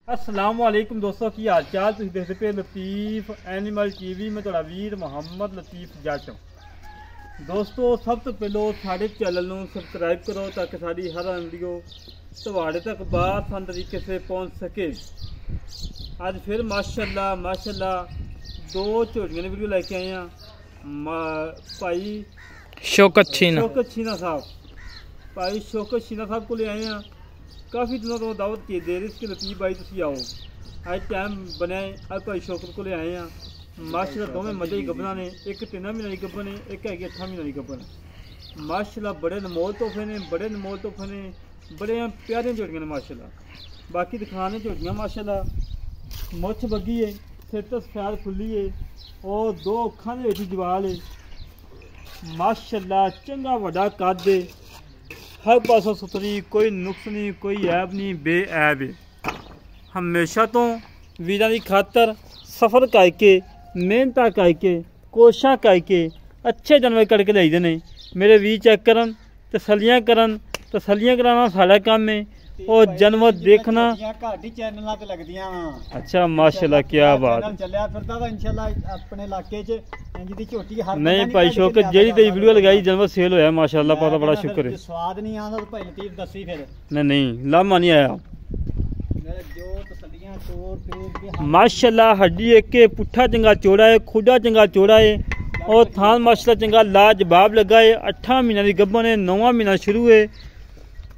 अस्सलाम वालेकुम दोस्तों की हाल चाल। तुम देखते पे लतीफ़ एनिमल टीवी में तुहाडा वीर मुहम्मद लतीफ़ जट। दोस्तों सब तो पहलो साडे चैनल नूं सबसक्राइब करो ताकि साडी हर वीडियो तुहाडे तक बासान तरीके से पहुँच सके। अज फिर माशाल्लाह दो झोटियां की वीडियो लेके आए हैं। भाई शौकत छीना साहब, भाई शौकत छीना साहब को ले आए हैं। काफ़ी दिनों तो दावत की दे रही इसके लतीफ़ भाई तुम आओ, अज टाइम बनया अज भाई शौकत को ले आए हैं। माशाल्लाह दोवें मजे ही गब्बना ने, एक 3 महीने की गब्बन है, एक है 8 महीने की गब्बन। माशाल्लाह बड़े नमोल तोहफे ने, बड़े प्यारियां झोटियां ने माशाल्लाह। बाकी दिखाने झोटियां माशाल्लाह मुछ बगी है, सिर तो सफैद खुली है और 2 अखां दे विच जवाल है। माशाल्लाह चंगा वड्डा कद है, हर पासों सुथरी, कोई नुक्स नहीं, कोई ऐब नहीं, बेऐब है। हमेशा तो वीरां दी खातर सफ़र करके मेहनत करके कोशिशां करके अच्छे जानवर करके लाइदे ने। मेरे वीर चेक करन, तसलियां कराना साडा काम है और जानवर देखना। अच्छा माशाल्लाह क्या बात। नहीं भाई शौकत जी तेरी वीडियो लगाई जानवर सेल होया माशाल्लाह, बहुत बड़ा शुक्र है। स्वाद नहीं आंदा तो भाई लतीफ दसी फिर नहीं लामा नहीं आया। माशाल्लाह हड्डी एक के पुट्ठा चंगा चौड़ा है, खुडा चंगा चौड़ा है और थान माशाल्लाह चंगा लाजवाब लगा है। 8 महीने की गब्बन है, 9वां महीना शुरू है।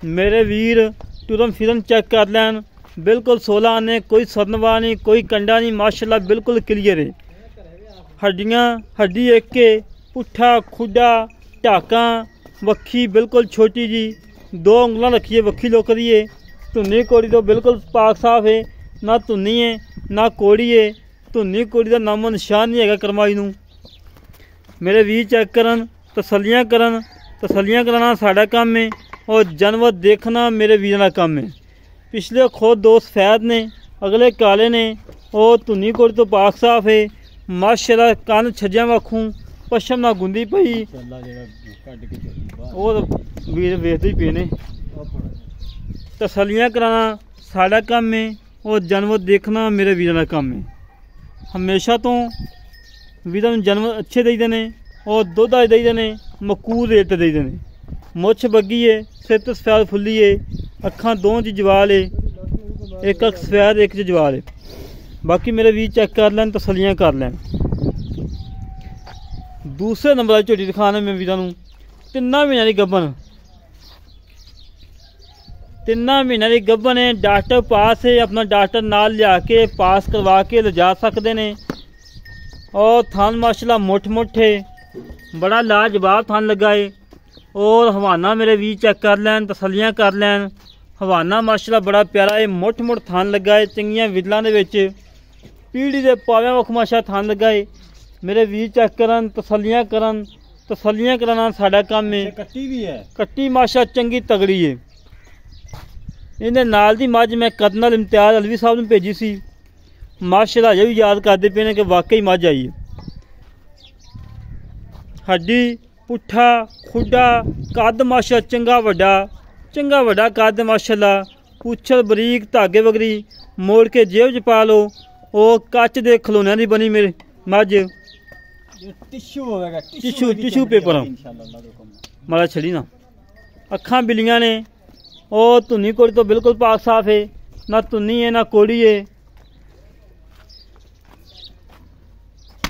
मेरे वीर टुरन फिरन चेक कर लैन, बिल्कुल 16 आने, कोई सरनवा नहीं, कोई कंडा नहीं, माशाल्लाह बिल्कुल क्लियर है। हड्डी एक के पुट्ठा खुडा टाका, वक्खी बिल्कुल छोटी जी, 2 उंगलां रखी है, वक्खी लोकरी है। धुन्नी कोड़ी तो बिल्कुल पाक साफ है, ना धुन्नी है ना कोड़ी है। धुन्नी कोड़ी का नामो निशान नहीं है करमाई नूं। मेरे वीर चेक करन, तसलियां कराना साडा काम है और जानवर देखना मेरे वीरों का काम है। पिछले खुद 2 सफेद ने, अगले काले ने और धुन्नी कोड़ी तो पाक साफ है। माशाल्लाह कन छज्जा वाखूं पश्चिम ना गुंदी पई और वीर वेखदे ही पे ने। तसलियां कराना साडा काम है और जानवर देखना मेरे वीरों का काम है। हमेशा तो वीरों नूं जानवर अच्छे देईदे ने और दुध देईदे ने, मकूल रेट देईदे ने। मुछ बगी है, सिर तो सफैद फुली है, अखां 2 च जवाल है, एक अख सफैद एक च जवाल है। बाकी मेरे वीर चेक कर लैन, तसलियां कर लैन। दूसरे नंबर की झोटी दिखाने में वीरां नूं 3 महीने की गब्बन, 3 महीने की गब्बन है। डॉक्टर पास है, अपना डॉक्टर नाल लिया के पास करवा के ले जा सकते हैं। और थान माशाल्लाह मुठ है, बड़ा लाजवाब थान लगा है। और हवाना मेरे वीर चेक कर लैन, तसलियां कर लैन। हवाना माशाल्लाह बड़ा प्यारा है, मुठ थान लगा है, चंगियां विदलां दे विच पीढ़ी दे पाव्यां वख माशा थान लगा है। मेरे वीर चेक करन, तसलियां कराना साडा काम है। कट्टी भी है, कट्टी माशा चंगी तगड़ी है। इहदे नाल दी मझ मैं कर्नल इम्तियाज अलवी साहब नूं भेजी सी, माशाल्लाह अजे भी याद करदे पे ने कि वाकई मझ आई है। हड्डी पुट्ठा खुडा कद माशा चंगा वड्डा कद माशाल्लाह। पुछल बरीक, धागे वगरी मोड़ के जेब च पा लो। और कच दे खिलौनों की बनी मेरी मझ, टिशू पेपर माड़ा छड़ी ना। अखां बिलियां ने और धुन्नी कोड़ी तो बिल्कुल पाक साफ है, ना धुन्नी है ना कोड़ी है।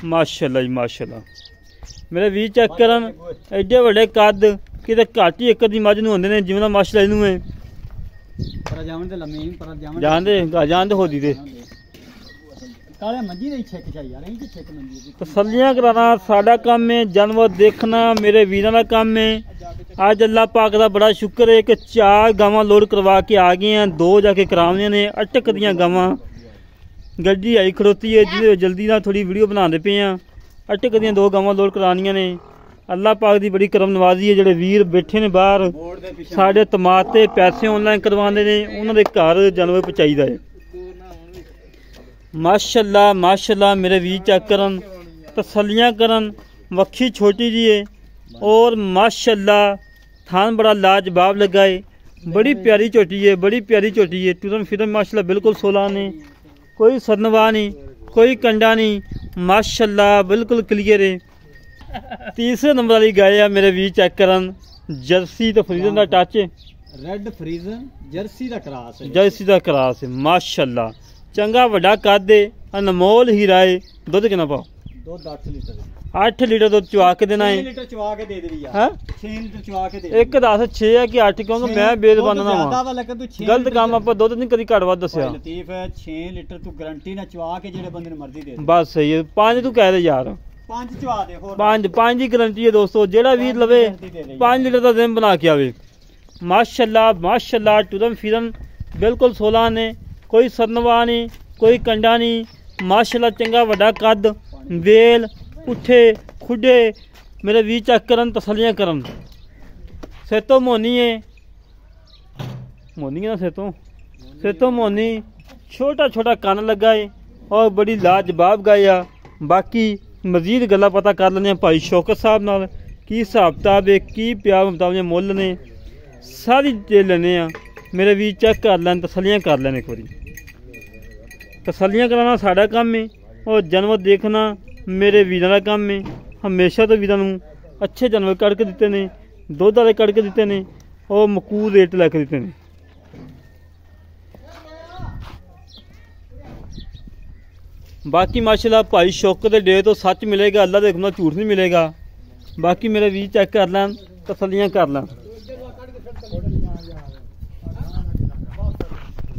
माशाल्लाह जी माशाल्लाह। मेरे वीर चेक करन, एडे वड्डे कद किते घट ही एक दी मझ नूं होंदे ने, जिवें दा माशाल्लाह इनूं है। जान दे होदी दे तसलियां कराना साडा काम है, जानवर देखना मेरे वीरों का काम है। अज अल्लाह पाक का बड़ा शुक्र है कि 4 गावां लोड करवा के आ गए हैं, 2 जाके करावनियां ने। अटक दियां गावां गड्डी आई खड़ोती है, जिहदे जल्दी नाल थोड़ी वीडियो बनाते पे हैं। अटक दियां 2 गावां लोड करानियां ने। अल्लाह पाक की बड़ी करम नवाजी है, जिहड़े वीर बैठे ने बाहर साडे तमात ते पैसे ऑनलाइन करवाते ने, उन्हां दे घर जानवर पहुंचाईदा है। माशाल्लाह मेरे वीर चेक करन, तसलियां करन। वक्खी छोटी जी है और माशाल्लाह थान बड़ा लाजवाब लगा है। बड़ी प्यारी चोटी है, बड़ी प्यारी चोटी है। टूरन फिरन माशाल्लाह बिल्कुल 16 ने, कोई सरनवा नहीं, कोई कंडा नहीं, माशाल्लाह बिल्कुल क्लियर है। तीसरे नंबर वाली गाय है मेरे वीर चेक करन, जर्सी तो फ्रीजन का टच है, रेड फ्रीजन जर्सी का क्रॉस है, जर्सी का क्रॉस है माशाल्लाह। चंगा वड्डा कद है, अनमोल हीरा है। दुध कितना पाओ? दुध 8 लीटर 8 लीटर दुध चुआ के देना 6 है। लीटर चुआ के दे देवी यार, हैं 6 लीटर चुआ के दे एक 10 6 है कि 8 क्योंकि मैं बेज़बान ना ज्यादा वा वा लेकिन तू 6 गलत काम ਆਪਾਂ ਦੁੱਧ ਨਹੀਂ ਕਦੀ ਘੱਟ ਵੱਧ ਦੱਸਿਆ। ਲਤੀਫ 6 ਲੀਟਰ ਤੂੰ ਗਾਰੰਟੀ ਨਾਲ ਚੁਆ ਕੇ ਜਿਹੜੇ ਬੰਦੇ ਨੂੰ ਮਰਜ਼ੀ ਦੇ ਦੇ। ਬਸ ਸਹੀ ਹੈ, 5 ਤੂੰ ਕਹਿ ਦੇ ਯਾਰ, 5 ਚੁਆ ਦੇ ਹੋਰ 5 ਦੀ ਗਾਰੰਟੀ ਹੈ ਦੋਸਤੋ। ਜਿਹੜਾ ਵੀਰ ਲਵੇ 5 ਲੀਟਰ ਦਾ ਦਿਨ ਬਣਾ ਕੇ ਆਵੇ। ਮਾਸ਼ਾਅੱਲਾ ਮਾਸ਼ਾਅੱਲਾ ਟੁਰਮ ਫਿਰਮ ਬਿਲਕੁਲ 16 ਨੇ, ਕੋਈ ਸਰਨਵਾ ਨਹੀਂ, ਕੋਈ ਕੰਡਾ ਨਹੀਂ, ਮਾਸ਼ਾਅੱਲਾ ਚੰਗਾ ਵੱਡਾ ਕੱਦ, ਵੇਲ ਉੱਠੇ ਖੁੱਡੇ ਮੇਰੇ ਵੀਰ ਚੈੱਕ ਕਰਨ, ਤਸੱਲੀਆਂ ਕਰਨ। ਸੇਤੋਂ ਮੋਨੀ ਹੈ, ਮੋਨੀ ਹੈ ਨਾ ਸੇਤੋਂ ਮੋਨੀ, छोटा छोटा कान लगा है और बड़ी लाजवाब गाय आ। बाकी मजीद गल्लां पता कर लेने भाई शौकत साहब नाल, की हिसाब किताब है, की प्यार मुताबिक मुੱਲ ने, सारी डिटेल लेने आ। मेरे भी चेक कर लैन, तसल्लियां कर लैन। एक बारी तसल्लियां कराना साडा काम है और जानवर देखना मेरे वीरां दा काम है। हमेशा तो वीरां नूं अच्छे जानवर कढ़ के दिते ने, दुध वाले कढ़ के दिते ने और मकूल रेट लैके दिते ने। बाकी माशाल्लाह भाई शौकत दे डे तो सच मिलेगा, अल्लाह दे हुक्म नाल झूठ नहीं मिलेगा। बाकी मेरे वीर चेक कर लैन, तसल्लियां कर लैन।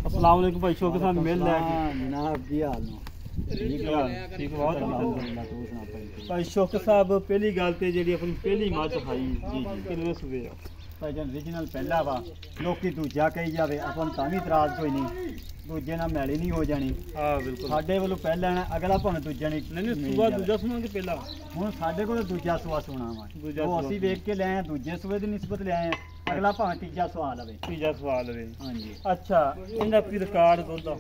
अस्सलाम वालेकुम भाई शौकत साहब, मिल लै जनाब की हाल नो ठीक बहुत भाई शौकत साहब। पहली गल ते जेहड़ी अपनी पहली मੱਝ खाई जी जी किन्ने सूबे आ ਭਾਈਜਾਨ ਰੀਜਨਲ ਪਹਿਲਾ ਵਾ, ਲੋਕੀ ਦੂਜਾ ਕਹੀ ਜਾਵੇ ਆਪਾਂ ਨੂੰ ਤਾਂ ਵੀ ਇਤਰਾਜ਼ ਕੋਈ ਨਹੀਂ, ਦੂਜੇ ਨਾਲ ਮੈਲੀ ਨਹੀਂ ਹੋ ਜਾਣੀ। ਹਾਂ ਬਿਲਕੁਲ ਸਾਡੇ ਵੱਲੋਂ ਪਹਿਲਾ ਨਾ, ਅਗਲਾ ਭਾਵੇਂ ਦੂਜਾ ਨਹੀਂ ਨਹੀਂ ਸੂਬਾ ਦੂਜਾ ਸੁਣਾਂਗੇ ਪਹਿਲਾਂ। ਹੁਣ ਸਾਡੇ ਕੋਲ ਦੂਜਾ ਸੂਆ ਸੁਣਾ ਵਾ, ਦੂਜਾ ਉਹ ਸੂਆ ਅਸੀਂ ਵੇਖ ਕੇ ਲੈ ਆਏ, ਦੂਜੇ ਸੂਏ ਦੀ ਨਿਸਬਤ ਲੈ ਆਏ, ਅਗਲਾ ਭਾਵੇਂ ਤੀਜਾ ਸੂਆ ਲਵੇ। ਤੀਜਾ ਸਵਾਲ ਵੇ। ਹਾਂਜੀ ਅੱਛਾ ਇਹਦਾ ਕੀ ਰਿਕਾਰਡ ਦੁੱਧ ਦਾ?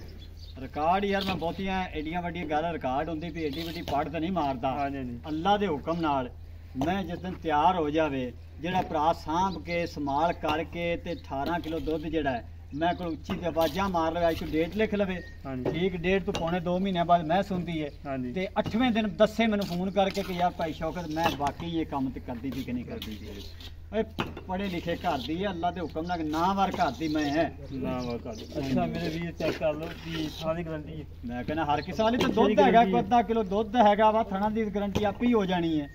ਰਿਕਾਰਡ ਯਾਰ ਮੈਂ ਬਹੁਤੀਆਂ ਐਡੀਆਂ ਵੱਡੀਆਂ ਗੱਲ ਰਿਕਾਰਡ ਹੁੰਦੀ ਵੀ ਐਡੀ ਵੱਡੀ ਪੜ੍ਹ ਤਾਂ ਨਹੀਂ ਮਾਰਦਾ। ਹਾਂਜੀ ਹਾਂਜੀ ਅੱਲਾ ਦੇ ਹੁਕਮ ਨਾਲ ਮੈਂ ਜਿਸ ਦਿਨ ਤਿਆਰ ਹੋ ਜਾਵੇ, ਜਿਹੜਾ ਭਰਾ ਸਾਂਭ ਕੇ ਸੰਭਾਲ ਕਰਕੇ ਤੇ 18 ਕਿਲੋ ਦੁੱਧ ਜਿਹੜਾ ਹੈ ਮੈਂ ਕੋਲ ਉੱਚੀ ਤੇ ਆਵਾਜ਼ਾਂ ਮਾਰ ਲਵੇ, ਅੱਜ ਡੇਟ ਲਿਖ ਲਵੇ ਹਾਂਜੀ ਠੀਕ, ਡੇਟ ਤੋਂ ਪੌਣੇ 2 ਮਹੀਨਿਆਂ ਬਾਅਦ ਮੈਂ ਸੁਣਦੀ ਹੈ ਹਾਂਜੀ ਤੇ 8ਵੇਂ ਦਿਨ ਦੱਸੇ ਮੈਨੂੰ ਫੋਨ ਕਰਕੇ ਕਿ ਯਾਰ ਭਾਈ ਸ਼ੌਕਤ ਮੈਂ ਵਾਕਈ ਇਹ ਕੰਮ ਤੇ ਕਰਦੀ ਸੀ ਕਿ ਨਹੀਂ ਕਰਦੀ ਸੀ। ਓਏ ਪੜ੍ਹੇ ਲਿਖੇ ਘਰ ਦੀ ਹੈ, ਅੱਲਾ ਦੇ ਹੁਕਮ ਨਾਲ ਨਾ ਵਾਰ ਘਰ ਦੀ ਮੈਂ ਹੈ ਨਾ ਵਾ ਕਰ। ਅੱਛਾ ਮੇਰੇ ਵੀਰ ਚੈੱਕ ਕਰ ਲਓ ਵੀ ਸਾਰੀ ਗਾਰੰਟੀ ਹੈ। ਮੈਂ ਕਹਿੰਦਾ ਹਰ ਕਿਸੇ ਵਾਲੀ ਤਾਂ ਦੁੱਧ ਹੈਗਾ, ਕੋਈ ਅੱਧਾ ਕਿਲੋ ਦੁੱਧ ਹੈਗਾ ਵਾ, ਥਣਾ ਦੀ ਗਾਰੰਟੀ ਆਪੇ ਹੀ ਹੋ ਜਾਣੀ ਹੈ।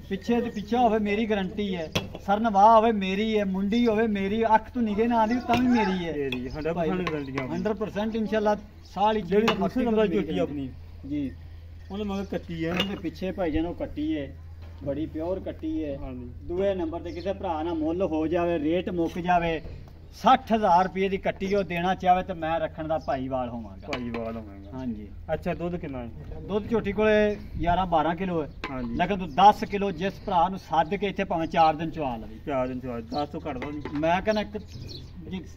ਪਿੱਛੇ ਤੇ ਪਿੱਛਾ ਹੋਵੇ ਮੇਰੀ ਗਾਰੰਟੀ ਹੈ, ਸਰਨਵਾਹ ਹੋਵੇ ਮੇਰੀ ਹੈ, ਮੁੰਡੀ ਹੋਵੇ ਮੇਰੀ, ਅੱਖ ਤੋਂ ਨਿਗੇ ਨਾ ਆਦੀ ਤਾਂ ਵੀ ਮੇਰੀ ਹੈ। ਤੇਰੀ 100% ਗਾਰੰਟੀਆਂ 100% ਇਨਸ਼ਾਅੱਲਾ ਸਾਲ ਜਿਹੜੀ ਦੂਸਰੇ ਨੰਬਰ ਦੀ ਝੋਟੀ ਆਪਣੀ ਜੀ ਉਹਨੇ ਮਗਰ ਕੱਟੀ ਹੈ। ਉਹਦੇ ਪਿੱਛੇ ਭਾਈ ਜਾਨ ਉਹ ਕੱਟੀ ਹੈ, ਬੜੀ ਪਿਓਰ ਕੱਟੀ ਹੈ। ਹਾਂਜੀ ਦੂਏ ਨੰਬਰ ਤੇ ਕਿਸੇ ਭਰਾ ਨਾਲ ਮੁੱਲ ਹੋ ਜਾਵੇ, ਰੇਟ ਮੁੱਕ ਜਾਵੇ, 60,000 ਰੁਪਏ ਦੀ ਕੱਟੀ ਉਹ ਦੇਣਾ ਚਾਹਵੇ ਤੇ ਮੈਂ ਰੱਖਣ ਦਾ ਭਾਈਵਾਲ ਹੋਵਾਂਗਾ। ਭਾਈਵਾਲ ਹੋਵੇਗਾ। ਹਾਂਜੀ ਅੱਛਾ ਦੁੱਧ ਕਿੰਨਾ ਹੈ? ਦੁੱਧ ਝੋਟੀ ਕੋਲੇ 11-12 ਕਿਲੋ ਹੈ, ਹਾਂਜੀ ਲੇਕਿਨ ਤੂੰ 10 ਕਿਲੋ ਜਿਸ ਭਰਾ ਨੂੰ ਸੱਦ ਕੇ ਇੱਥੇ ਭਾਵੇਂ 4 ਦਿਨ ਚਵਾ ਲਵੇ। 4 ਦਿਨ ਚ 10 ਤੋਂ ਘੱਟਦਾ ਨਹੀਂ। ਮੈਂ ਕਹਿੰਦਾ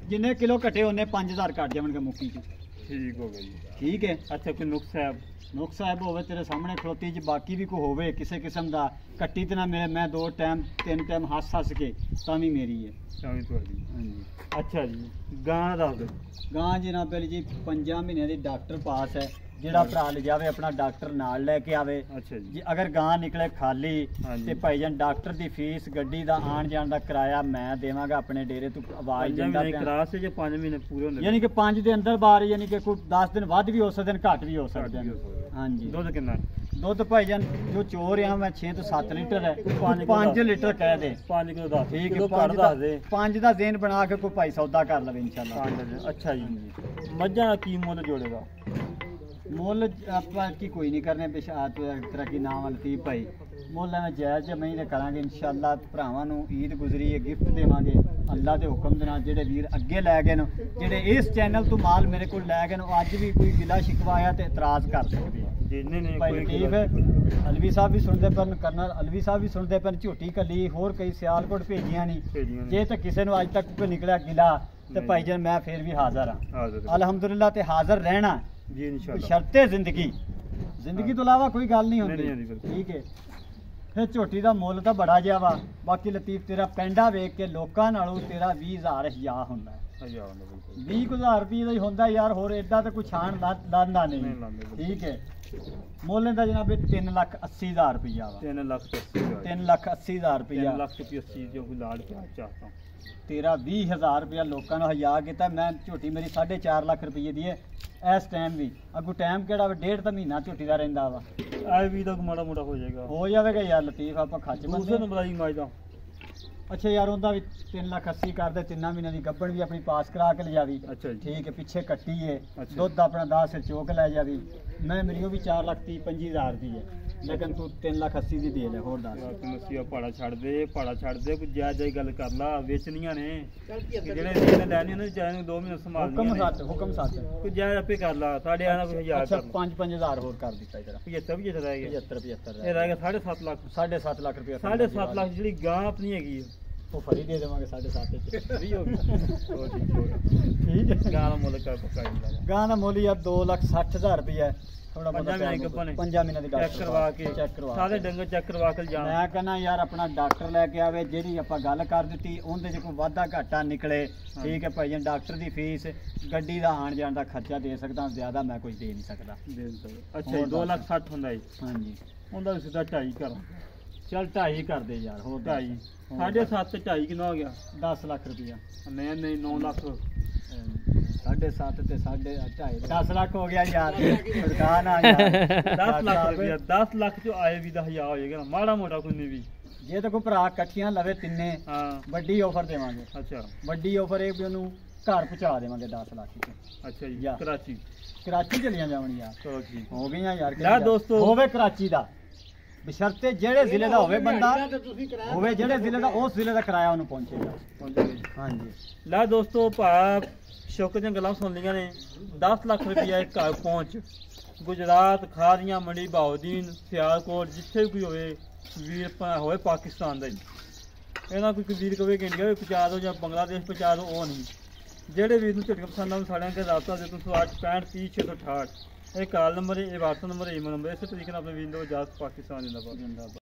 ਜਿੰਨੇ ਕਿਲੋ ਘਟੇ ਉਹਨੇ 5,000 ਘਟ ਜਾਣਗੇ ਮੁੱਕੀ ਚ। ਠੀਕ ਹੋ ਗਿਆ ਜੀ। ਠੀਕ ਹੈ। ਅੱਛਾ ਕੋਈ ਨੁਕਸ ਹੈ? ਨੁਕਸ ਸਾਹਿਬ ਹੋਵੇ ਤੇਰੇ ਸਾਹਮਣੇ ਖਲੋਤੀ ਚ, ਬਾਕੀ ਵੀ ਕੋਈ ਹੋਵੇ ਕਿਸੇ ਕਿਸਮ ਦਾ ਕੱਟੀ ਤੇ ਨਾ ਮਿਲੇ, ਮੈਂ 2 ਟਾਈਮ 3 ਟਾਈਮ ਹੱਸ ਕੇ ਤਾਂ ਵੀ ਮੇਰੀ ਹੈ। ਚਾਵੀ ਤੁਹਾਡੀ। ਹਾਂਜੀ ਅੱਛਾ ਜੀ ਗਾਂ ਦੱਸ ਦਿਓ। ਗਾਂ ਜਨਾਬ ਪਹਿਲੀ ਜੀ 5 ਮਹੀਨਿਆਂ ਦੀ ਡਾਕਟਰ ਪਾਸ ਹੈ, ਜਿਹੜਾ ਭਰਾ ਲਿਜਾਵੇ ਆਪਣਾ ਡਾਕਟਰ ਨਾਲ ਲੈ ਕੇ ਆਵੇ। ਅੱਛਾ ਜੀ ਜੇ ਅਗਰ ਗਾਂ ਨਿਕਲੇ ਖਾਲੀ ਹਾਂਜੀ। ਤੇ ਭਾਈਜਾਨ ਡਾਕਟਰ ਦੀ ਫੀਸ, ਗੱਡੀ ਦਾ ਆਣ ਜਾਣ ਦਾ ਕਿਰਾਇਆ ਮੈਂ ਦੇਵਾਂਗਾ ਆਪਣੇ ਡੇਰੇ ਤੋਂ। ਆਵਾਜ਼ ਦਿੰਦਾ ਪਿਆ ਕਲਾਸ ਜੇ 5 ਮਹੀਨੇ ਪੂਰੇ ਹੁੰਦੇ ਯਾਨੀ ਕਿ 5 ਦੇ ਅੰਦਰ ਬਾਹਰ, ਯਾਨੀ ਕਿ ਕੋਈ 10 ਦਿਨ ਵੱਧ ਵੀ ਹੋ ਸਕਦੇ ਨੇ, ਘੱਟ ਵੀ ਹੋ ਸਕਦੇ ਘੱਟ ਵੀ ਨੇ। ਹੋ ਸਕਦੇ। ਹਾਂਜੀ ਦੁੱਧ ਕਿੰਨਾ? ਦੁੱਧ ਭਾਈਜਾਨ ਜੋ ਚੋਰ ਆ ਮੈਂ 6 ਤੋਂ 7 ਲੀਟਰ ਹੈ, ਪੰਜ 5 ਲੀਟਰ ਕਹਿ ਦੇ। 5 ਕਿਲੋ ਦੱਸ। ਠੀਕ ਕਿਲੋ ਹੈ, ਘੱਟ ਦੱਸ ਦੇ। 5 ਦਾ ਜ਼ੇਨ ਬਣਾ ਕੇ ਕੋਈ ਭਾਈ ਸੌਦਾ ਕਰ ਲਵੇ ਇਨਸ਼ਾਅੱਲਾ। 5 ਅੱਛਾ ਜੀ। ਮੱਝਾਂ ਦਾ ਕੀ ਮੁੱਲ ਜੋੜੇਗਾ? ਮੁੱਲ ਆਪਾਂ ਕੀ ਕੋਈ ਨਹੀਂ ਕਰਨੇ ਬਿਸ਼ਾਤ ਤੇਰਾ ਕੀ ਨਾਮ ਲਤੀਫ ਭਾਈ, ਮੁੱਲ ਐਵੇਂ ਜਾਇਜ਼ ਜਿਹਾ ਮਹੀਨੇ ਕਰਾਂਗੇ ਇਨਸ਼ਾਅੱਲਾ। ਭਰਾਵਾਂ ਨੂੰ ਈਦ ਗੁਜ਼ਰੀ ਹੈ, ਗਿਫਟ ਦੇਵਾਂਗੇ ਅੱਲਾ ਦੇ ਹੁਕਮ ਦੇ ਨਾਲ। ਜਿਹੜੇ ਵੀਰ ਅੱਗੇ ਲੈ ਗਏ ਨੇ, ਜਿਹੜੇ ਇਸ ਚੈਨਲ ਤੋਂ ਮਾਲ ਮੇਰੇ ਕੋਲ ਲੈ ਗਏ ਨੇ, ਉਹ ਅੱਜ ਵੀ ਕੋਈ ਗਿਲਾ ਸ਼ਿਕਵਾ ਆਇਆ ਤੇ ਇਤਰਾਜ਼ ਕਰ ਸਕਦੇ ਆ। ਜਿੰਨੇ ਨੇ ਭਾਈ ਲਤੀਫ ਅਲਵੀ ਸਾਹਿਬ ਵੀ ਸੁਣਦੇ ਪਏ, ਕਰਨਲ ਅਲਵੀ ਸਾਹਿਬ ਵੀ ਸੁਣਦੇ ਪਏ, ਝੋਟੀ ਕੱਲੀ ਹੋਰ ਕਈ ਸਿਆਲਕੋਟ ਭੇਜੀਆਂ ਨਹੀਂ। ਜੇ ਤਾਂ ਕਿਸੇ ਨੂੰ ਅੱਜ ਤੱਕ ਕੋਈ ਨਿਕਲਿਆ ਗਿਲਾ ਤੇ ਭਾਈ ਜਾਨ ਮੈਂ ਫੇਰ ਵੀ ਹਾਜ਼ਰ ਹਾਂ ਅਲਹਮਦੁਲਿਲਾ, ਤੇ ਹਾਜ਼ਰ ਰਹਿਣਾ ਜੀ ਇਨਸ਼ਾਅੱਲਾ। ਸ਼ਰਤੇ ਜ਼ਿੰਦਗੀ ਤੋਂ ਇਲਾਵਾ ਕੋਈ ਗੱਲ ਨਹੀਂ ਹੁੰਦੀ। ਠੀਕ ਹੈ। ਫਿਰ ਝੋਟੀ ਦਾ ਮੁੱਲ ਤਾਂ ਬੜਾ ਜਿਹਾ ਵਾ। ਬਾਕੀ ਲਤੀਫ ਤੇਰਾ ਪੈਂਡਾ ਵੇਖ ਕੇ ਲੋਕਾਂ ਨਾਲੋਂ ਤੇਰਾ 20,000 ਹਿਜਾ ਹੁੰਦਾ ਹੈ। 20,000 ਰੁਪਏ ਦਾ ਹੀ ਹੁੰਦਾ ਯਾਰ, ਹੋਰ ਏਦਾਂ ਤਾਂ ਕੋਈ ਛਾਣ ਲਾਂਦਾ ਨਹੀਂ। ਠੀਕ ਹੈ, ਮੁੱਲ ਦਾ ਜਨਾਬ 3,80,000 ਰੁਪਇਆ ਵਾ। 3,80,000 ਰੁਪਇਆ। 3,80,000 ਜੋ ਕੋਈ ਲਾੜ ਪਿਆ ਚਾਹਤਾ ਤੇਰਾ 20,000 ਰੁਪਇਆ ਲੋਕਾਂ ਨੂੰ ਹਯਾ ਕੀਤਾ। ਮੈਂ ਝੋਟੀ ਮੇਰੀ 4.5 ਲੱਖ ਰੁਪਏ ਦੀ ਹੈ ਇਸ ਟਾਈਮ ਵੀ। ਅੱਗੋਂ ਟਾਈਮ ਕਿਹੜਾ ਵਾ, 1.5 ਤਾਂ ਮਹੀਨਾ ਝੋਟੀ ਦਾ ਰਹਿੰਦਾ ਵਾ। ਆਏ ਵੀ ਤਾਂ ਮਾੜਾ ਮੋਟਾ ਹੋ ਜਾਏਗਾ, ਹੋ ਜਾਵੇਗਾ ਯਾਰ ਲਤੀਫ, ਆਪਾਂ ਖੱਚ ਦੂਸਰੇ ਬੰਦੇ। ਨੰਬਰ ਆਈ ਮਾਜਦਾ। ਅੱਛਾ ਯਾਰ ਉਹਦਾ ਵੀ 3,80,000 ਕਰਦੇ, 3 ਮਹੀਨਿਆਂ ਦੀ ਗੱਭਣ ਵੀ ਆਪਣੀ ਪਾਸ ਕਰਾ ਕੇ ਲਿਜਾਵੀ। ਅੱਛਾ ਜੀ। ਠੀਕ ਹੈ, ਪਿੱਛੇ ਕੱਟੀ ਹੈ, ਅੱਛਾ। ਦੁੱਧ ਆਪਣਾ 10 ਸਿਰ ਚੋਕ ਲੈ ਜਾਵੀ। ਮੈਂ ਮੇਰੀ ਉਹ ਵੀ 4,30,000 ਦੀ ਹੈ, ਲੇਕਿਨ ਤੂੰ 3,80,000 ਦੀ ਦੇ ਲੈ। ਹੋਰ ਦੱਸ ਮਸੀਆ ਭਾੜਾ ਛੱਡ ਦੇ, ਭਾੜਾ ਛੱਡ ਦੇ, ਕੋਈ ਜਾਇਜ਼ ਜਾਇਜ਼ ਗੱਲ ਕਰ ਲਾ। ਵੇਚਣੀਆਂ ਨੇ ਜਿਹੜੇ ਨੇ ਲੈਣੀ ਉਹਨਾਂ ਚਾਹੇ ਨੂੰ 2 ਮਹੀਨੇ ਹੁਕਮ ਸੰਭਾਲਣੀਆਂ ਸੱਚ, ਹੁਕਮ ਸੱਚ। ਕੋਈ ਜਾਇਜ਼ ਆਪੇ ਕਰ ਲਾ। ਸਾਡੇ ਆਣਾ ਕੋਈ 1000 ਅੱਛਾ ਕਰ ਲਾ। 5,000 ਹੋਰ ਕਰ ਦਿੱਤਾ ਜਰਾ। 75 ਰਹਿ ਗਏ। 75 ਇਹ ਰਹਿ ਗਿਆ 7.5 ਲੱਖ। 7.5 ਲੱਖ ਰੁਪਏ। 7.5 ਲੱਖ ਜਿਹੜੀ ਗਾਂ ਆਪਣੀ ਹੈਗੀ ਹੈ, ਉਹ ਫਰੀ ਦੇ ਦੇਵਾਂਗੇ 7.5 ਚ। ਫ੍ਰੀ ਹੋ ਗਈ। ਹੋਰ ਠੀਕ ਹੋ ਗਿਆ। ਠੀਕ ਹੈ, ਗਾਂ ਦਾ ਮੁੱਲ ਕਰ ਪੱਕਾ ਹੀ ਲੱਗਾ। ਗਾਂ ਦਾ ਮੁੱਲ ਯਾਰ 2,60,000 ਰੁਪਏ। ਥੋੜਾ ਪੰਜਾਂ ਮਹੀਨੇ ਗੱਭਣ ਹੈ। 5 ਮਹੀਨੇ ਦੀ ਚੈੱਕ ਕਰਵਾ ਕੇ, ਚੈੱਕ ਕਰਵਾ ਸਾਰੇ ਕੇ। ਡੰਗਰ ਚੈੱਕ ਕਰਵਾ ਕੇ ਜਾਣ। ਮੈਂ ਕਹਿੰਦਾ ਯਾਰ ਆਪਣਾ ਡਾਕਟਰ ਲੈ ਕੇ ਆਵੇ, ਜਿਹੜੀ ਆਪਾਂ ਗੱਲ ਕਰ ਦਿੱਤੀ ਉਹਦੇ 'ਚ ਕੋਈ ਵਾਧਾ ਘਾਟਾ ਨਿਕਲੇ। ਠੀਕ ਹੈ ਭਾਈ ਜਾਨ, ਡਾਕਟਰ ਦੀ ਫੀਸ, ਗੱਡੀ ਦਾ ਆਣ ਜਾਣ ਦਾ ਖਰਚਾ ਦੇ ਸਕਦਾ, ਜ਼ਿਆਦਾ ਮੈਂ ਕੁਝ ਦੇ ਨਹੀਂ ਸਕਦਾ। ਅੱਛਾ ਜੀ, 2,60,000 ਹੁੰਦਾ ਜੀ। ਹਾਂਜੀ, ਉਹਦਾ ਵੀ ਸਿੱਧਾ 2.5 ਕਰਾਂ। ਚੱਲ 2.5 ਕਰ ਦੇ ਯਾਰ। ਹੋਰ 2.5 7.5 ਤੇ 2.5 ਕਿੰਨਾ ਹੋ ਗਿਆ? 10 ਲੱਖ ਰੁਪਇਆ। ਨਹੀਂ ਨਹੀਂ 9 ਲੱਖ। 7.5 ਤੇ 2.5 10 ਲੱਖ ਹੋ ਗਿਆ ਯਾਰ। ਸਰਕਾਰ ਨਾ ਯਾਰ 10 ਲੱਖ ਰੁਪਇਆ। 10 ਲੱਖ ਚੋਂ ਆਏ ਵੀ ਦਾ 1000 ਹੋ ਜਾਏਗਾ ਨਾ, ਮਾੜਾ ਮੋਟਾ ਕੋਈ ਨਹੀਂ ਵੀ। ਜੇ ਤਾਂ ਕੋਈ ਭਰਾ ਇਕੱਠੀਆਂ ਲਵੇ ਤਿੰਨੇ, ਹਾਂ। ਵੱਡੀ ਆਫਰ ਦੇਵਾਂਗੇ। ਅੱਛਾ ਵੱਡੀ ਆਫਰ ਇਹ ਵੀ ਉਹਨੂੰ ਘਰ ਪਹੁੰਚਾ ਦੇਵਾਂਗੇ 10 ਲੱਖ ਚ। ਅੱਛਾ ਜੀ। ਯਾਰ। ਕਰਾਚੀ। ਕਰਾਚੀ ਚਲੀਆਂ ਜਾਵਣ ਯਾਰ। ਚਲੋ ਠੀਕ ਹੋ ਗਈਆਂ ਯਾਰ। ਲੈ ਦੋਸਤੋ, ਹੋਵੇ ਕਰਾਚੀ ਦਾ, ਬਸ਼ਰਤੇ ਜਿਹੜੇ ਜ਼ਿਲ੍ਹੇ ਦਾ ਹੋਵੇ ਬੰਦਾ, ਹੋਵੇ ਜਿਹੜੇ ਜ਼ਿਲ੍ਹੇ ਦਾ, ਉਸ ਜ਼ਿਲ੍ਹੇ ਦਾ ਕਿਰਾਇਆ ਉਹਨੂੰ ਪਹੁੰਚੇਗਾ। ਹਾਂਜੀ। ਲੈ ਦੋਸਤੋ, ਭਾ ਸ਼ੁਕਰ ਦੀਆਂ ਗੱਲਾਂ ਸੁਣ ਲਈਆਂ ਨੇ। 10 ਲੱਖ ਰੁਪਇਆ ਇੱਕ ਘਰ ਪਹੁੰਚ। ਗੁਜਰਾਤ, ਖਾਰੀਆਂ, ਮੰਡੀ, ਬਾਉਦੀਨ, ਸਿਆਲਕੋਟ, ਜਿੱਥੇ ਕੋਈ ਹੋਵੇ ਵੀਰ ਹੋਵੇ ਪਾਕਿਸਤਾਨ ਦਾ ਹੀ। ਇਹਨਾਂ ਕੋਈ ਵੀਰ ਕਵੇ ਕਿ ਇੰਡੀਆ ਵੀ ਪਹੁੰਚਾ ਦਿਓ ਜਾਂ ਬੰਗਲਾਦੇਸ਼ ਪਹੁੰਚਾ ਦਿਓ, ਉਹ ਨਹੀਂ। ਜਿਹੜੇ ਵੀਰ ਨੂੰ ਝਟਕਾ ਪਸੰਦ ਆਉਣ ਸਾਰਿਆਂ ਕੇ ਰਾਬਤਾ ਦੇ ਤੁਸੀਂ 865 30 668। ਇਹ ਕਾਲ ਨੰਬਰ ਹੈ, ਇਹ WhatsApp ਨੰਬਰ ਹੈ, ਈਮੇਲ ਨੰਬਰ। ਇਸੇ ਤਰੀਕੇ ਨਾਲ ਆਪਣੇ ਵੀਰ ਨੂੰ ਇਜਾਜ਼ਤ। ਪਾਕਿਸਤਾਨ ਜਿੰਦਾਬਾਦ।